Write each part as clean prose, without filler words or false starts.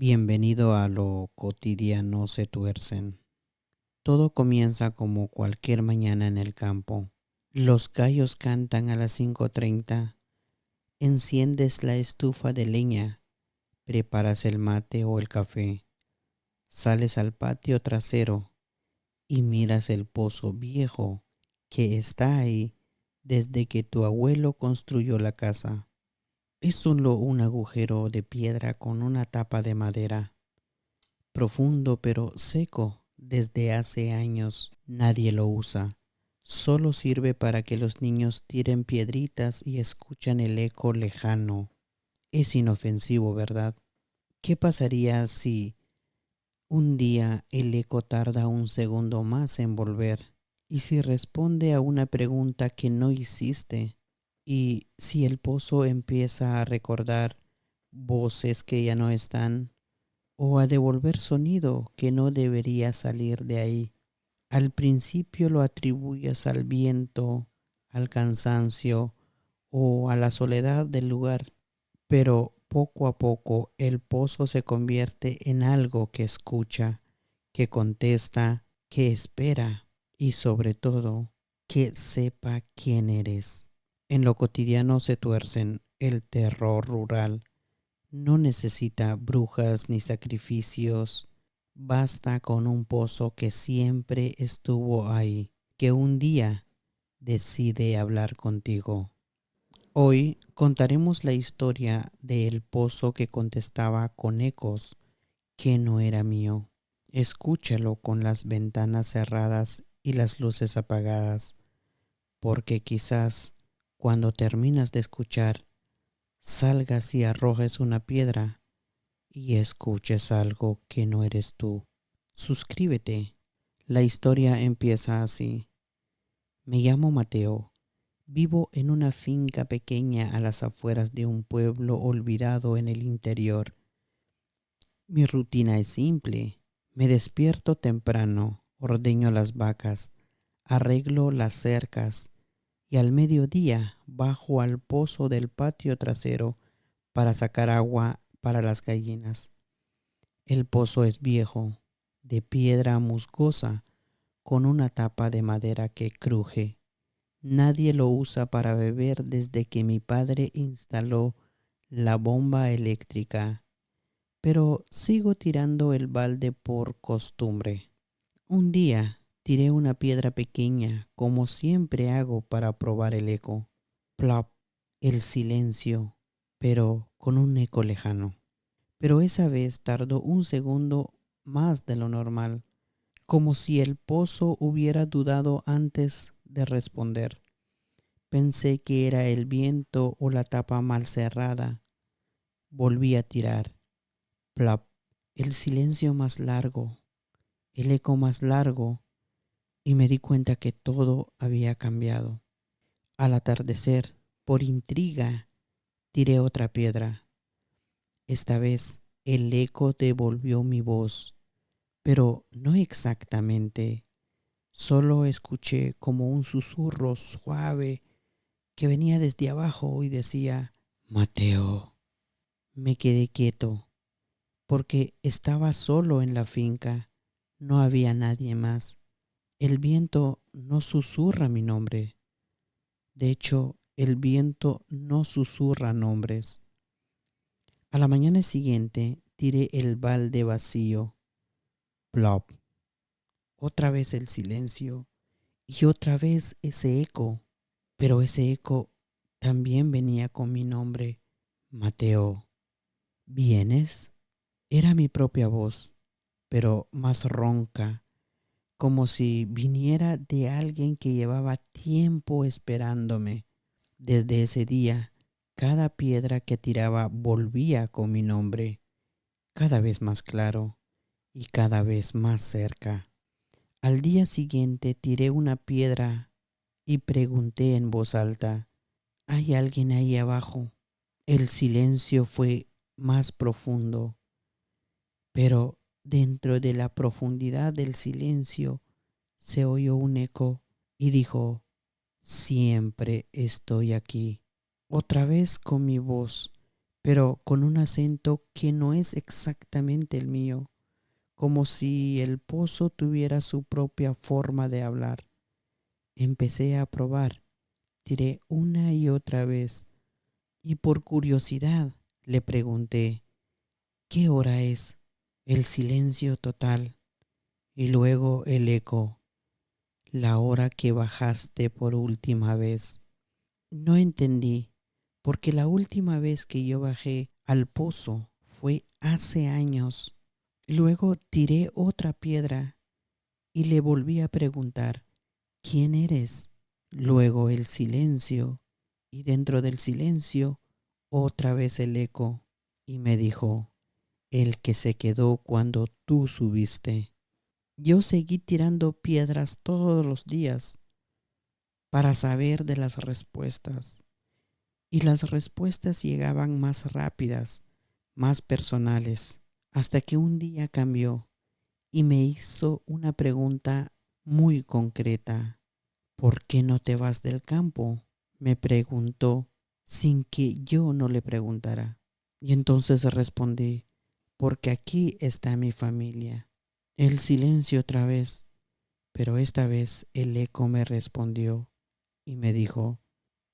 Bienvenido a Lo cotidiano se tuercen. Todo comienza como cualquier mañana en el campo. Los gallos cantan a las 5:30. Enciendes la estufa de leña, preparas el mate o el café, sales al patio trasero y miras el pozo viejo que está ahí desde que tu abuelo construyó la casa. Es solo un agujero de piedra con una tapa de madera. Profundo pero seco desde hace años. Nadie lo usa. Solo sirve para que los niños tiren piedritas y escuchan el eco lejano. Es inofensivo, ¿verdad? ¿Qué pasaría si un día el eco tarda un segundo más en volver? ¿Y si responde a una pregunta que no hiciste? ¿Y si el pozo empieza a recordar voces que ya no están? ¿O a devolver sonido que no debería salir de ahí? Al principio lo atribuyes al viento, al cansancio o a la soledad del lugar, pero poco a poco el pozo se convierte en algo que escucha, que contesta, que espera y sobre todo que sepa quién eres. En lo cotidiano se tuercen el terror rural. No necesita brujas ni sacrificios. Basta con un pozo que siempre estuvo ahí, que un día decide hablar contigo. Hoy contaremos la historia del pozo que contestaba con ecos que no era mío. Escúchalo con las ventanas cerradas y las luces apagadas, porque quizás cuando terminas de escuchar, salgas y arrojes una piedra y escuches algo que no eres tú. Suscríbete. La historia empieza así. Me llamo Mateo. Vivo en una finca pequeña a las afueras de un pueblo olvidado en el interior. Mi rutina es simple. Me despierto temprano, ordeño las vacas, arreglo las cercas y al mediodía bajo al pozo del patio trasero para sacar agua para las gallinas. El pozo es viejo, de piedra musgosa, con una tapa de madera que cruje. Nadie lo usa para beber desde que mi padre instaló la bomba eléctrica, pero sigo tirando el balde por costumbre. Un día tiré una piedra pequeña, como siempre hago para probar el eco. Plop, el silencio, pero con un eco lejano. Pero esa vez tardó un segundo más de lo normal, como si el pozo hubiera dudado antes de responder. Pensé que era el viento o la tapa mal cerrada. Volví a tirar. Plop. El silencio más largo, el eco más largo, y me di cuenta que todo había cambiado. Al atardecer, por intriga, tiré otra piedra. Esta vez el eco devolvió mi voz, pero no exactamente. Solo escuché como un susurro suave que venía desde abajo y decía, Mateo. Me quedé quieto porque estaba solo en la finca. No había nadie más. El viento no susurra mi nombre. De hecho, el viento no susurra nombres. A la mañana siguiente tiré el balde vacío. Plop. Otra vez el silencio y otra vez ese eco. Pero ese eco también venía con mi nombre. Mateo. ¿Vienes? Era mi propia voz, pero más ronca, como si viniera de alguien que llevaba tiempo esperándome. Desde ese día, cada piedra que tiraba volvía con mi nombre, cada vez más claro y cada vez más cerca. Al día siguiente tiré una piedra y pregunté en voz alta, ¿hay alguien ahí abajo? El silencio fue más profundo, pero dentro de la profundidad del silencio se oyó un eco y dijo, siempre estoy aquí. Otra vez con mi voz, pero con un acento que no es exactamente el mío, como si el pozo tuviera su propia forma de hablar. Empecé a probar, tiré una y otra vez, y por curiosidad le pregunté, ¿qué hora es? El silencio total, y luego el eco, la hora que bajaste por última vez. No entendí, porque la última vez que yo bajé al pozo fue hace años. Luego tiré otra piedra y le volví a preguntar, ¿quién eres? Luego el silencio, y dentro del silencio otra vez el eco, y me dijo, el que se quedó cuando tú subiste. Yo seguí tirando piedras todos los días para saber de las respuestas, y las respuestas llegaban más rápidas, más personales, hasta que un día cambió y me hizo una pregunta muy concreta. ¿Por qué no te vas del campo? Me preguntó sin que yo no le preguntara. Y entonces respondí, porque aquí está mi familia. El silencio otra vez, pero esta vez el eco me respondió y me dijo,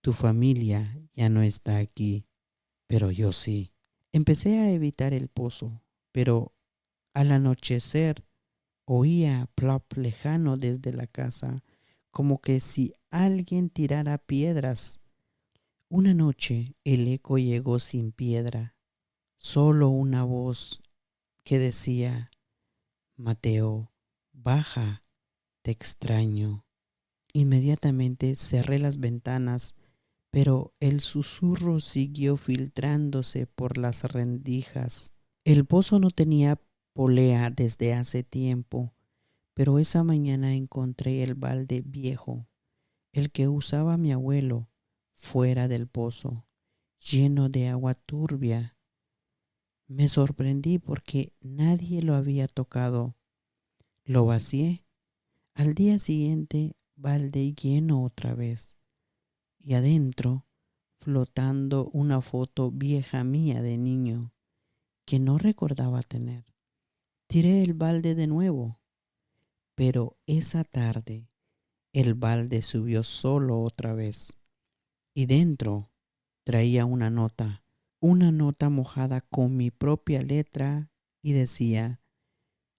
tu familia ya no está aquí, pero yo sí. Empecé a evitar el pozo, pero al anochecer oía plop lejano desde la casa, como que si alguien tirara piedras. Una noche el eco llegó sin piedra, solo una voz que decía, Mateo, baja, te extraño. Inmediatamente cerré las ventanas, pero el susurro siguió filtrándose por las rendijas. El pozo no tenía polea desde hace tiempo, pero esa mañana encontré el balde viejo, el que usaba mi abuelo, fuera del pozo, lleno de agua turbia. Me sorprendí porque nadie lo había tocado. Lo vacié. Al día siguiente, balde lleno otra vez. Y adentro, flotando una foto vieja mía de niño que no recordaba tener. Tiré el balde de nuevo, pero esa tarde el balde subió solo otra vez y dentro traía una nota mojada con mi propia letra y decía,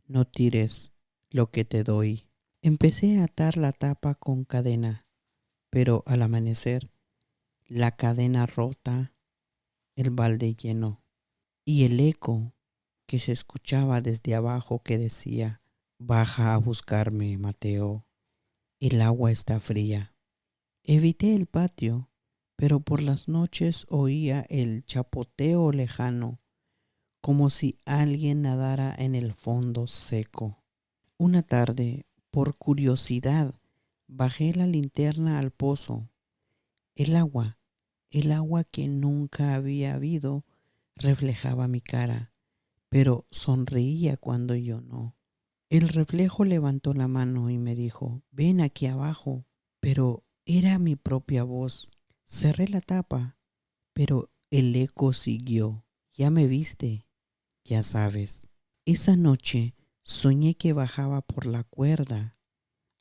no tires lo que te doy. Empecé a atar la tapa con cadena, pero al amanecer, la cadena rota, el balde lleno y el eco que se escuchaba desde abajo que decía, baja a buscarme, Mateo, el agua está fría. Evité el patio, pero por las noches oía el chapoteo lejano, como si alguien nadara en el fondo seco. Una tarde, por curiosidad, bajé la linterna al pozo. El agua, el agua que nunca había habido, reflejaba mi cara, pero sonreía cuando yo no. El reflejo levantó la mano y me dijo, ven aquí abajo, pero era mi propia voz. Cerré la tapa, pero el eco siguió. Ya me viste, ya sabes. Esa noche soñé que bajaba por la cuerda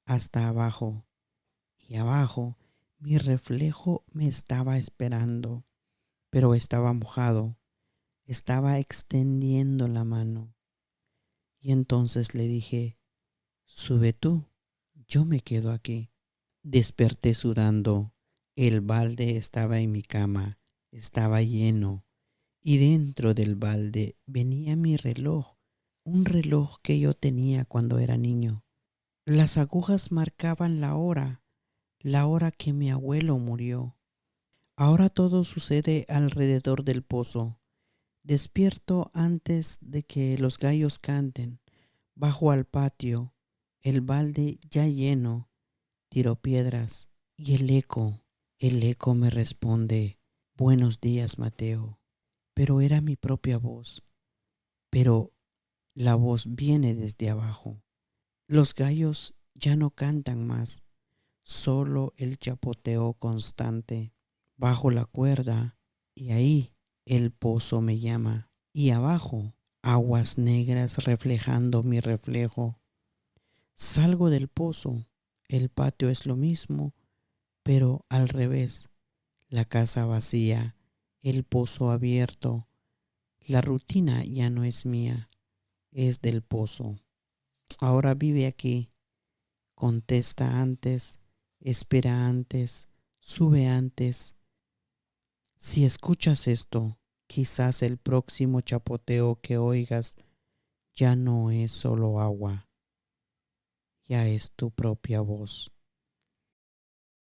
hasta abajo y abajo mi reflejo me estaba esperando, pero estaba mojado, estaba extendiendo la mano. Y entonces le dije, sube tú, yo me quedo aquí. Desperté sudando. El balde estaba en mi cama, estaba lleno, y dentro del balde venía mi reloj, un reloj que yo tenía cuando era niño. Las agujas marcaban la hora que mi abuelo murió. Ahora todo sucede alrededor del pozo. Despierto antes de que los gallos canten. Bajo al patio, el balde ya lleno, tiro piedras y el eco me responde, buenos días, Mateo. Pero era mi propia voz, pero la voz viene desde abajo. Los gallos ya no cantan más, solo el chapoteo constante bajo la cuerda y ahí El pozo me llama y abajo aguas negras reflejando mi reflejo. Salgo del pozo, el patio es lo mismo, pero al revés. La casa vacía, el pozo abierto. La rutina ya no es mía, es del pozo. Ahora vive aquí. Contesta antes, espera antes, sube antes. Si escuchas esto, quizás el próximo chapoteo que oigas ya no es solo agua, ya es tu propia voz.